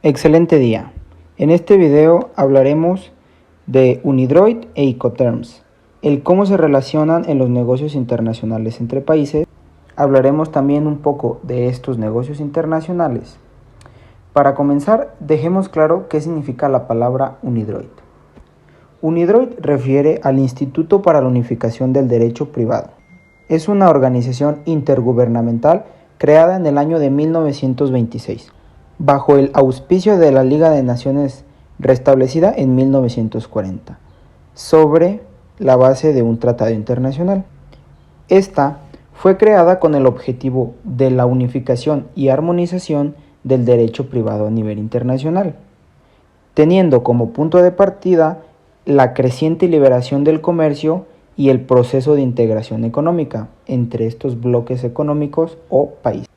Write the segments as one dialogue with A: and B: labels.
A: Excelente día. En este video hablaremos de Unidroid e Incoterms, el cómo se relacionan en los negocios internacionales entre países. Hablaremos también un poco de estos negocios internacionales. Para comenzar, dejemos claro qué significa la palabra Unidroid. Unidroid refiere al Instituto para la Unificación del Derecho Privado. Es una organización intergubernamental creada en el año de 1926. Bajo el auspicio de la Liga de Naciones restablecida en 1940, sobre la base de un tratado internacional. Esta fue creada con el objetivo de la unificación y armonización del derecho privado a nivel internacional, teniendo como punto de partida la creciente liberación del comercio y el proceso de integración económica entre estos bloques económicos o países.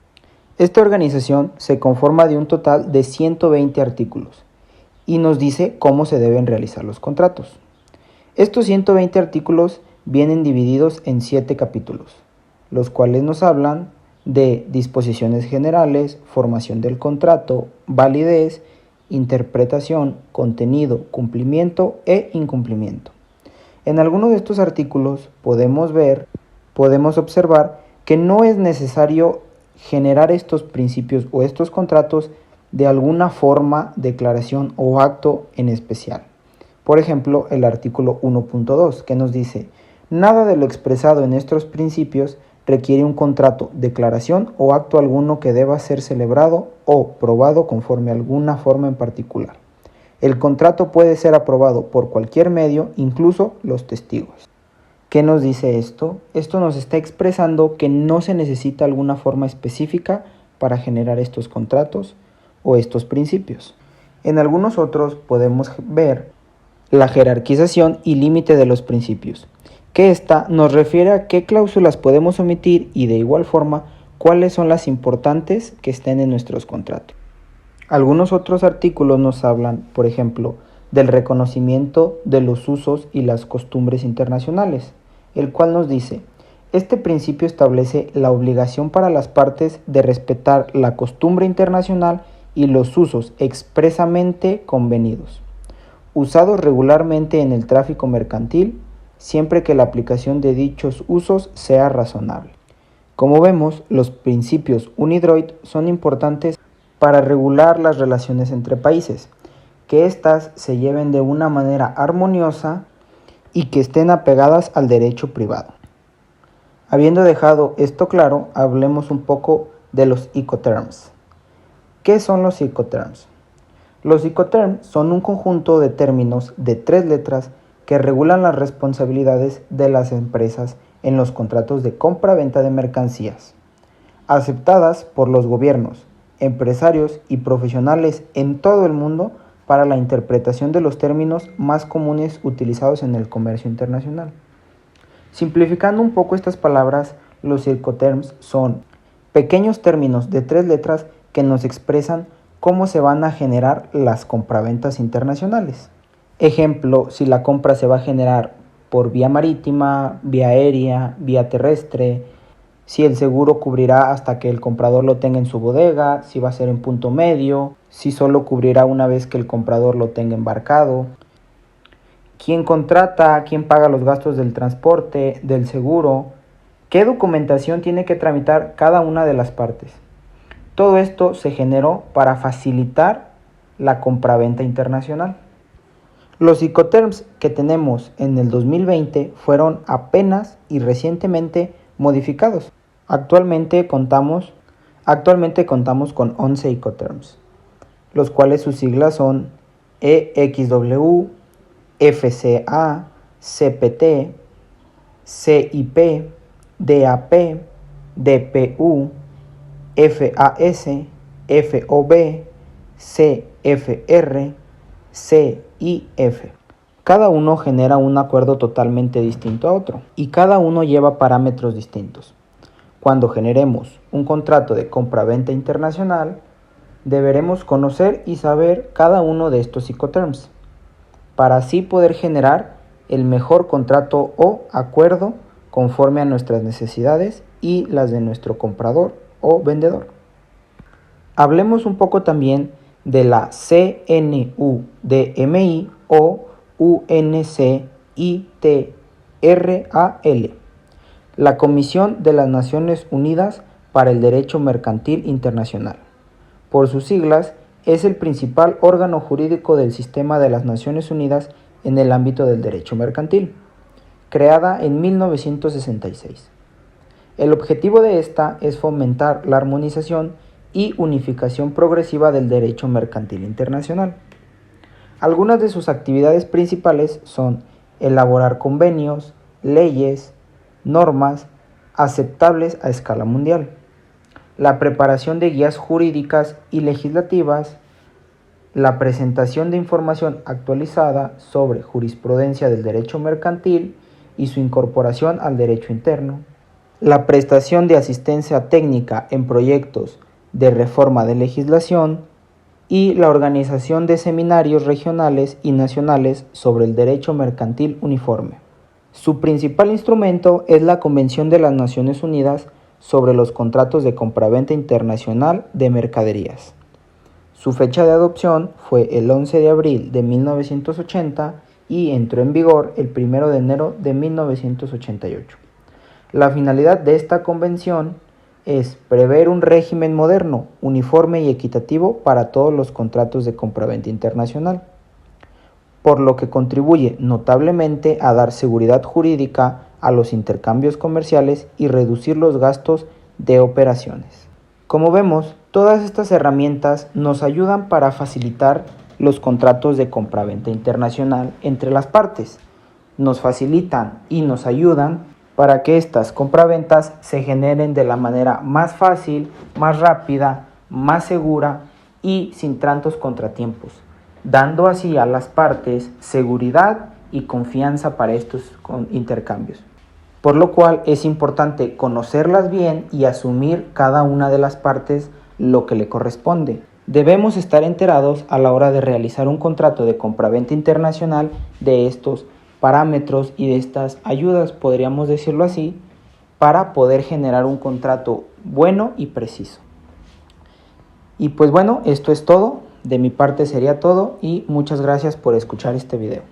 A: Esta organización se conforma de un total de 120 artículos y nos dice cómo se deben realizar los contratos. Estos 120 artículos vienen divididos en 7 capítulos, los cuales nos hablan de disposiciones generales, formación del contrato, validez, interpretación, contenido, cumplimiento e incumplimiento. En algunos de estos artículos podemos observar que no es necesario generar estos principios o estos contratos de alguna forma, declaración o acto en especial. Por ejemplo, el artículo 1.2 que nos dice: nada de lo expresado en estos principios requiere un contrato, declaración o acto alguno que deba ser celebrado o probado conforme a alguna forma en particular. El contrato puede ser aprobado por cualquier medio, incluso los testigos. ¿Qué nos dice esto? Esto nos está expresando que no se necesita alguna forma específica para generar estos contratos o estos principios. En algunos otros podemos ver la jerarquización y límite de los principios, que esta nos refiere a qué cláusulas podemos omitir y de igual forma cuáles son las importantes que estén en nuestros contratos. Algunos otros artículos nos hablan, por ejemplo, del reconocimiento de los usos y las costumbres internacionales, el cual nos dice: este principio establece la obligación para las partes de respetar la costumbre internacional y los usos expresamente convenidos, usados regularmente en el tráfico mercantil, siempre que la aplicación de dichos usos sea razonable. Como vemos, los principios Unidroid son importantes para regular las relaciones entre países, que éstas se lleven de una manera armoniosa y que estén apegadas al derecho privado. Habiendo dejado esto claro, hablemos un poco de los Incoterms. ¿Qué son los Incoterms? Los Incoterms son un conjunto de términos de 3 letras que regulan las responsabilidades de las empresas en los contratos de compra-venta de mercancías, aceptadas por los gobiernos, empresarios y profesionales en todo el mundo para la interpretación de los términos más comunes utilizados en el comercio internacional. Simplificando un poco estas palabras, los Incoterms son pequeños términos de 3 letras que nos expresan cómo se van a generar las compraventas internacionales. Ejemplo, si la compra se va a generar por vía marítima, vía aérea, vía terrestre, si el seguro cubrirá hasta que el comprador lo tenga en su bodega, si va a ser en punto medio, si solo cubrirá una vez que el comprador lo tenga embarcado, quién contrata, quién paga los gastos del transporte, del seguro, qué documentación tiene que tramitar cada una de las partes. Todo esto se generó para facilitar la compraventa internacional. Los Incoterms que tenemos en el 2020 fueron apenas y recientemente modificados. Actualmente contamos con 11 Incoterms, los cuales sus siglas son EXW, FCA, CPT, CIP, DAP, DPU, FAS, FOB, CFR, CIF. Cada uno genera un acuerdo totalmente distinto a otro y cada uno lleva parámetros distintos. Cuando generemos un contrato de compra-venta internacional, deberemos conocer y saber cada uno de estos Incoterms para así poder generar el mejor contrato o acuerdo conforme a nuestras necesidades y las de nuestro comprador o vendedor. Hablemos un poco también de la CNUDMI o UNCITRAL, la Comisión de las Naciones Unidas para el Derecho Mercantil Internacional. Por sus siglas, es el principal órgano jurídico del sistema de las Naciones Unidas en el ámbito del derecho mercantil, creada en 1966. El objetivo de esta es fomentar la armonización y unificación progresiva del derecho mercantil internacional. Algunas de sus actividades principales son elaborar convenios, leyes, normas aceptables a escala mundial, la preparación de guías jurídicas y legislativas, la presentación de información actualizada sobre jurisprudencia del derecho mercantil y su incorporación al derecho interno, la prestación de asistencia técnica en proyectos de reforma de legislación y la organización de seminarios regionales y nacionales sobre el derecho mercantil uniforme. Su principal instrumento es la Convención de las Naciones Unidas sobre los contratos de compraventa internacional de mercaderías. Su fecha de adopción fue el 11 de abril de 1980 y entró en vigor el 1 de enero de 1988. La finalidad de esta convención es prever un régimen moderno, uniforme y equitativo para todos los contratos de compraventa internacional, por lo que contribuye notablemente a dar seguridad jurídica a los intercambios comerciales y reducir los gastos de operaciones. Como vemos, todas estas herramientas nos ayudan para facilitar los contratos de compraventa internacional entre las partes. Nos facilitan y nos ayudan para que estas compraventas se generen de la manera más fácil, más rápida, más segura y sin tantos contratiempos, dando así a las partes seguridad y confianza para estos intercambios. Por lo cual es importante conocerlas bien y asumir cada una de las partes lo que le corresponde. Debemos estar enterados a la hora de realizar un contrato de compraventa internacional de estos parámetros y de estas ayudas, podríamos decirlo así, para poder generar un contrato bueno y preciso. Y pues bueno, esto es todo. De mi parte sería todo y muchas gracias por escuchar este video.